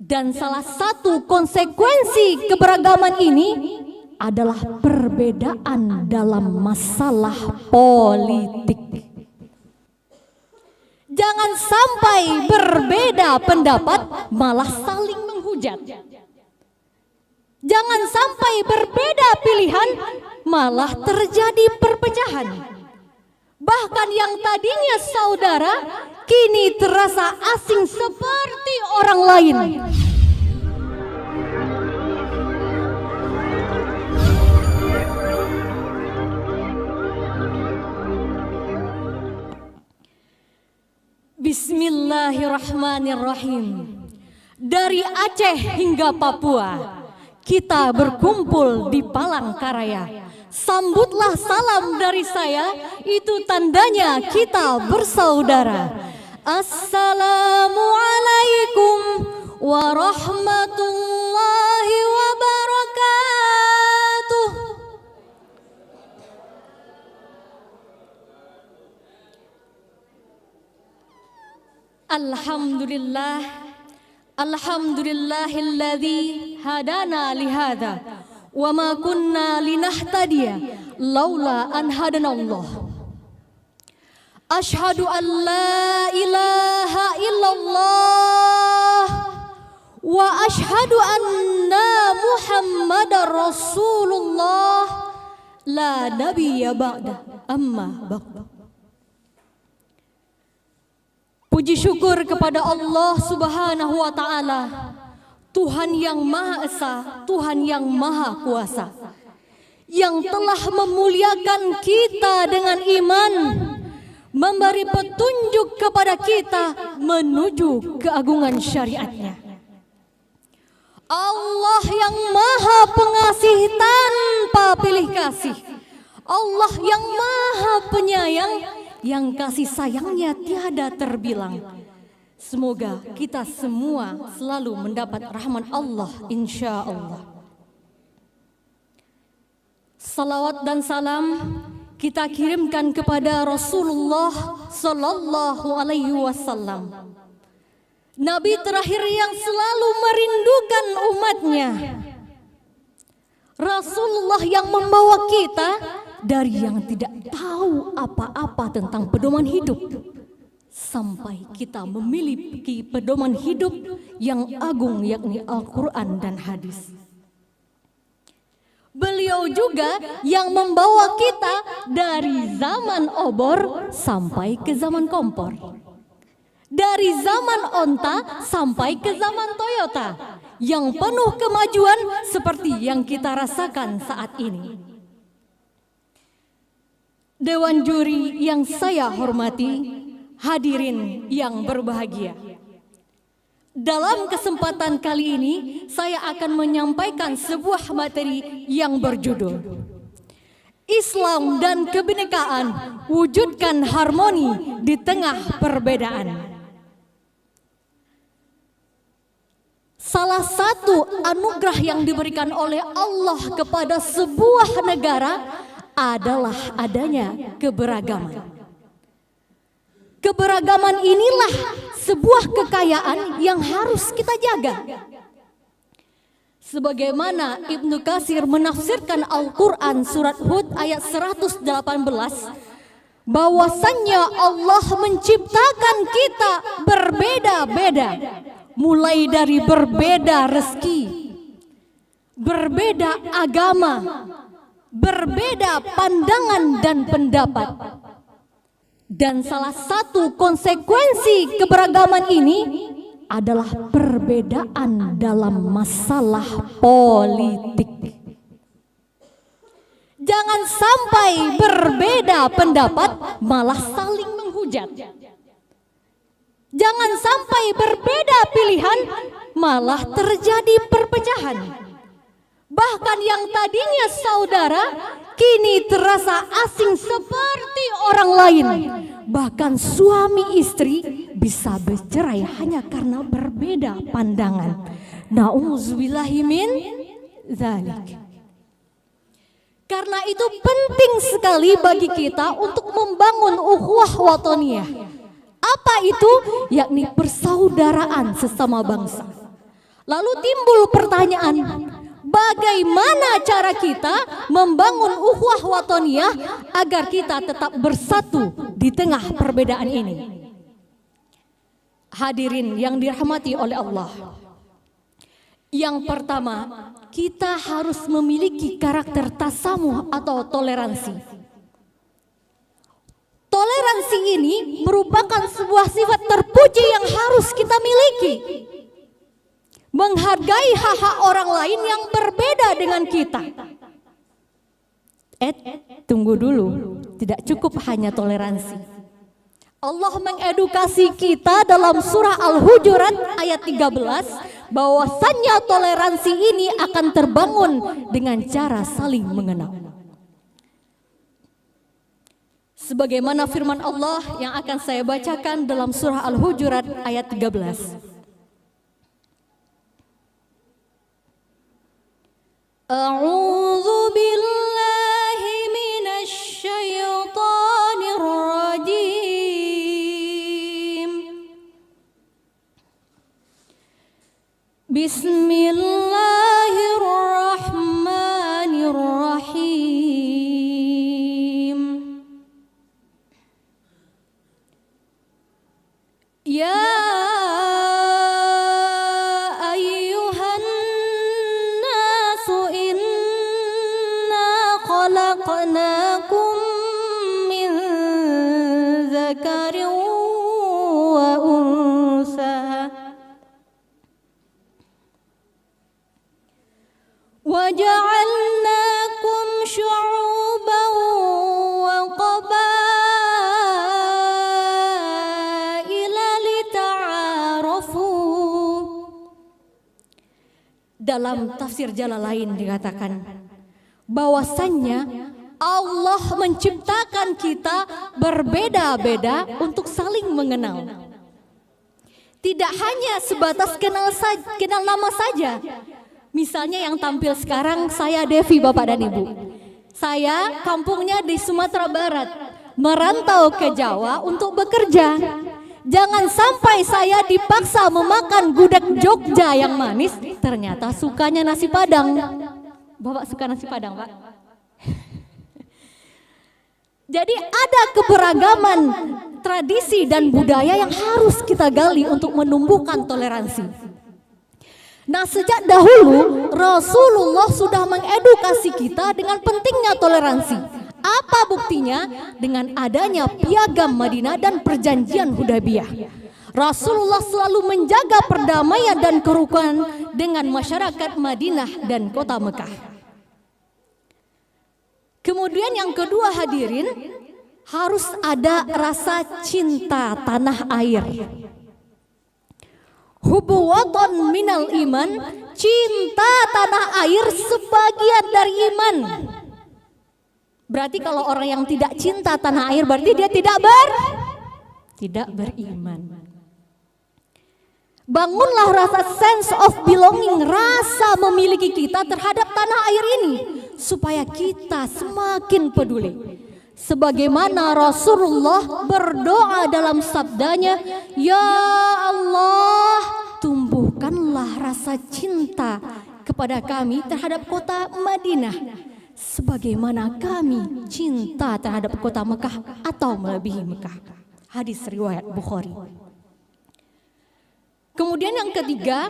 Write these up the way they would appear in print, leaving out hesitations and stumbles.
Dan salah satu konsekuensi keberagaman ini adalah perbedaan dalam masalah politik. Jangan sampai berbeda pendapat malah saling menghujat. Jangan sampai berbeda pilihan malah terjadi perpecahan. Bahkan yang tadinya saudara kini terasa asing seperti orang lain. Bismillahirrahmanirrahim. Dari Aceh hingga Papua, kita berkumpul di Palangkaraya. Sambutlah salam dari saya, itu tandanya kita bersaudara. Assalamualaikum warahmatullahi wabarakatuh. Alhamdulillah, alhamdulillahilladzi hadana lihada wa ma kunna linahtadiya laula an hadanallah. Asyhadu an la ilaha illallah wa asyhadu anna Muhammadar Rasulullah la nabiyya ba'da amma ba'da. Puji syukur kepada Allah Subhanahu wa Ta'ala, Tuhan yang Maha Esa, Tuhan yang Maha Kuasa, yang telah memuliakan kita dengan iman, memberi petunjuk kepada kita menuju keagungan syariatnya. Allah yang Maha Pengasih tanpa pilih kasih, Allah yang Maha Penyayang, yang kasih sayangnya tiada terbilang. Semoga kita semua selalu mendapat rahmat Allah, insya Allah. Salawat dan salam kita kirimkan kepada Rasulullah Sallallahu Alaihi Wasallam, Nabi terakhir yang selalu merindukan umatnya. Rasulullah yang membawa kita dari yang tidak tahu apa-apa tentang pedoman hidup sampai kita memiliki pedoman hidup yang agung, yakni Al-Quran dan hadis. Beliau juga yang membawa kita dari zaman obor sampai ke zaman kompor, dari zaman onta sampai ke zaman Toyota, yang penuh kemajuan seperti yang kita rasakan saat ini. Dewan juri yang saya hormati, hadirin yang berbahagia. Dalam kesempatan kali ini, saya akan menyampaikan sebuah materi yang berjudul Islam dan Kebinekaan, Wujudkan Harmoni di Tengah Perbedaan. Salah satu anugerah yang diberikan oleh Allah kepada sebuah negara adalah adanya keberagaman. Keberagaman inilah sebuah kekayaan yang harus kita jaga. Sebagaimana Ibnu Katsir menafsirkan Al-Quran surat Hud ayat 118, bahwasannya Allah menciptakan kita berbeda-beda, mulai dari berbeda rezeki, berbeda agama, berbeda pandangan dan pendapat. Dan salah satu konsekuensi keberagaman ini adalah perbedaan dalam masalah politik. Jangan sampai berbeda pendapat malah saling menghujat. Jangan sampai berbeda pilihan malah terjadi perpecahan. Bahkan yang tadinya saudara kini terasa asing seperti orang lain. Bahkan suami istri bisa bercerai hanya karena berbeda pandangan. Na'udzubillahi min dzalik. Karena itu penting sekali bagi kita untuk membangun ukhuwah watoniyah. Apa itu? Yakni persaudaraan sesama bangsa. Lalu timbul pertanyaan, bagaimana cara kita membangun ukhuwah watoniyah agar kita tetap bersatu di tengah perbedaan ini? Hadirin yang dirahmati oleh Allah. Yang pertama, kita harus memiliki karakter tasamuh atau toleransi. Toleransi ini merupakan sebuah sifat terpuji yang harus kita miliki. Menghargai hak-hak orang lain yang berbeda dengan kita. Tunggu dulu, tidak cukup hanya toleransi. Allah mengedukasi kita dalam surah Al-Hujurat ayat 13 bahwasannya toleransi ini akan terbangun dengan cara saling mengenal. Sebagaimana firman Allah yang akan saya bacakan dalam surah Al-Hujurat ayat 13. A'udzu billahi minasy syaithanir rajim. Bismillahirrahmanirrahim. Ya خلقناكم من ذكر وأنثى وجعلناكم شعوبا وقبائل لتعارفوا. Dalam tafsir Jalalain dikatakan bahwasannya Allah menciptakan kita berbeda-beda untuk saling mengenal. Tidak hanya sebatas kenal nama saja. Misalnya yang tampil sekarang saya Devi, Bapak dan Ibu. Saya kampungnya di Sumatera Barat, merantau ke Jawa untuk bekerja. Jangan sampai saya dipaksa memakan gudeg Jogja yang manis, ternyata sukanya nasi Padang. Bapak suka nasi Padang, Pak? Jadi ada keberagaman tradisi dan budaya yang harus kita gali untuk menumbuhkan toleransi. Nah, sejak dahulu Rasulullah sudah mengedukasi kita dengan pentingnya toleransi. Apa buktinya? Dengan adanya Piagam Madinah dan Perjanjian Hudaybiyah. Rasulullah selalu menjaga perdamaian dan kerukunan dengan masyarakat Madinah dan kota Mekah. Kemudian yang kedua hadirin, harus ada rasa cinta tanah air. Hubbu waton minal iman, cinta tanah air sebagian dari iman. Berarti kalau orang yang tidak cinta tanah air berarti dia tidak beriman. Bangunlah rasa sense of belonging, rasa memiliki kita terhadap tanah air ini, supaya kita semakin peduli. Sebagaimana Rasulullah berdoa dalam sabdanya, Ya Allah, tumbuhkanlah rasa cinta kepada kami terhadap kota Madinah, sebagaimana kami cinta terhadap kota Mekah atau melebihi Mekah. Hadis riwayat Bukhari. Kemudian yang ketiga,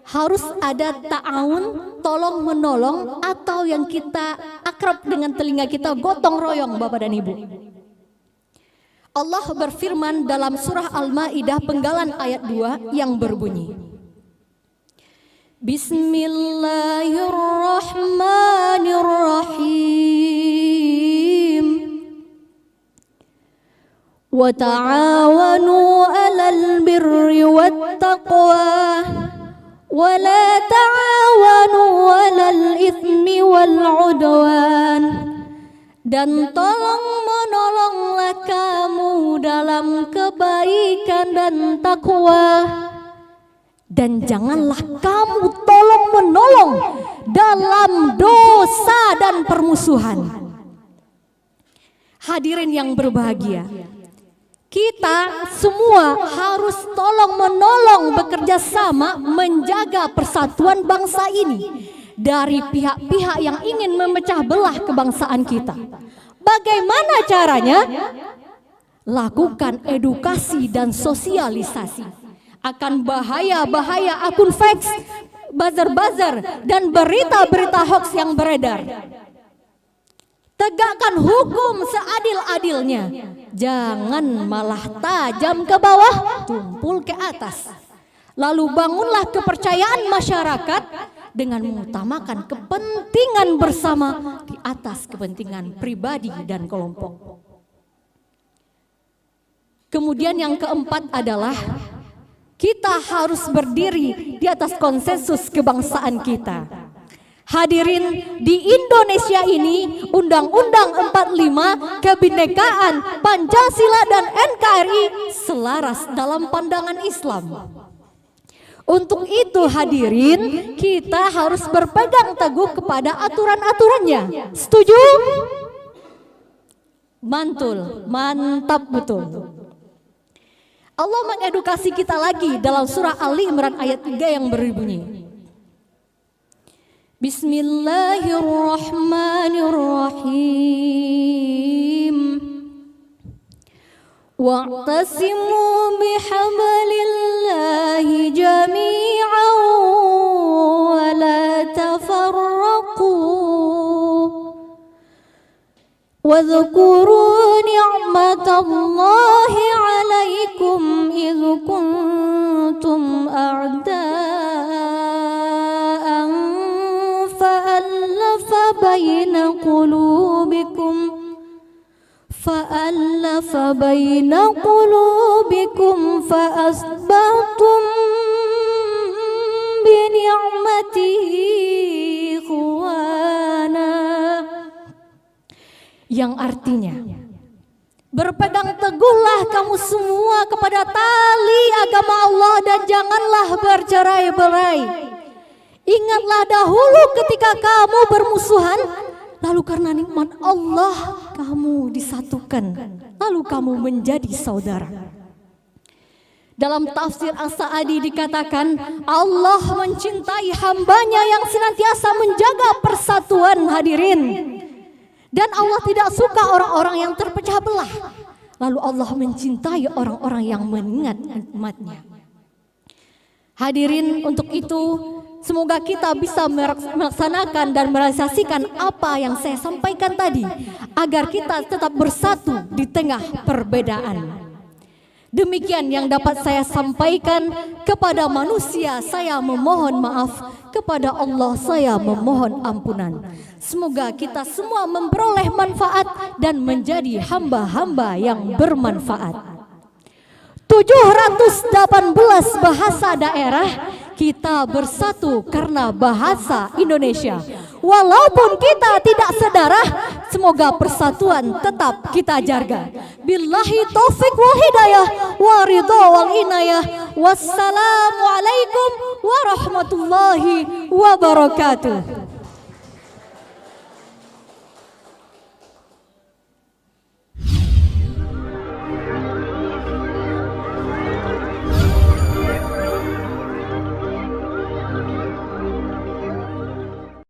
harus ada ta'awun, tolong menolong, atau yang kita akrab dengan telinga kita, gotong royong, Bapak dan Ibu. Allah berfirman dalam surah Al-Maidah penggalan ayat 2 yang berbunyi, Bismillahirrahmanirrahim. Wa ta'awanu 'alal birri wattaqwa wa la ta'awanu 'alal itsmi wal 'udwan. Dan tolong menolonglah kamu dalam kebaikan dan takwa, dan janganlah kamu tolong menolong dalam dosa dan permusuhan. Hadirin yang berbahagia, Kita semua harus tolong menolong bekerja sama menjaga persatuan bangsa ini dari pihak-pihak yang ingin memecah belah kebangsaan kita. Bagaimana caranya? Lakukan edukasi dan sosialisasi akan bahaya-bahaya akun fake, buzzer-buzzer, dan berita-berita hoax yang beredar. Tegakkan hukum seadil-adilnya. Jangan malah tajam ke bawah, tumpul ke atas. Lalu bangunlah kepercayaan masyarakat dengan mengutamakan kepentingan bersama di atas kepentingan pribadi dan kelompok. Kemudian yang keempat adalah kita harus berdiri di atas konsensus kebangsaan kita. Hadirin, di Indonesia ini Undang-Undang 45, Kebinekaan, Pancasila dan NKRI selaras dalam pandangan Islam. Untuk itu hadirin, kita harus berpegang teguh kepada aturan-aturannya. Setuju? Mantul, mantap betul. Allah mengedukasi kita lagi dalam surah Ali Imran ayat 3 yang berbunyi, Bismillahirrahmanirrahim. Wa'tasimu bihablillahi jami'an wa la tafarraqu wa dhkuru ni'matallahi 'alaikum idh kuntum a'da'an فألف بين قلوبكم فأصبحتم بنعمته إخوانا. Yang artinya, berpegang teguhlah kamu semua kepada tali agama Allah dan janganlah bercerai-berai. Ingatlah dahulu ketika kamu bermusuhan, lalu karena nikmat Allah kamu disatukan, lalu kamu menjadi saudara. Dalam tafsir As-Sa'adi dikatakan, Allah mencintai hambanya yang senantiasa menjaga persatuan, hadirin. Dan Allah tidak suka orang-orang yang terpecah belah. Lalu Allah mencintai orang-orang yang mengingat nikmatnya. Hadirin, untuk itu semoga kita bisa melaksanakan dan merealisasikan apa yang saya sampaikan tadi, agar kita tetap bersatu di tengah perbedaan. Demikian yang dapat saya sampaikan. Kepada manusia saya memohon maaf, kepada Allah saya memohon ampunan. Semoga kita semua memperoleh manfaat dan menjadi hamba-hamba yang bermanfaat. 718 bahasa daerah, kita bersatu karena bahasa Indonesia. Walaupun kita tidak sedarah, semoga persatuan tetap kita jaga. Billahi taufik wal hidayah wa ridha wal inayah. Wassalamualaikum warahmatullahi wabarakatuh.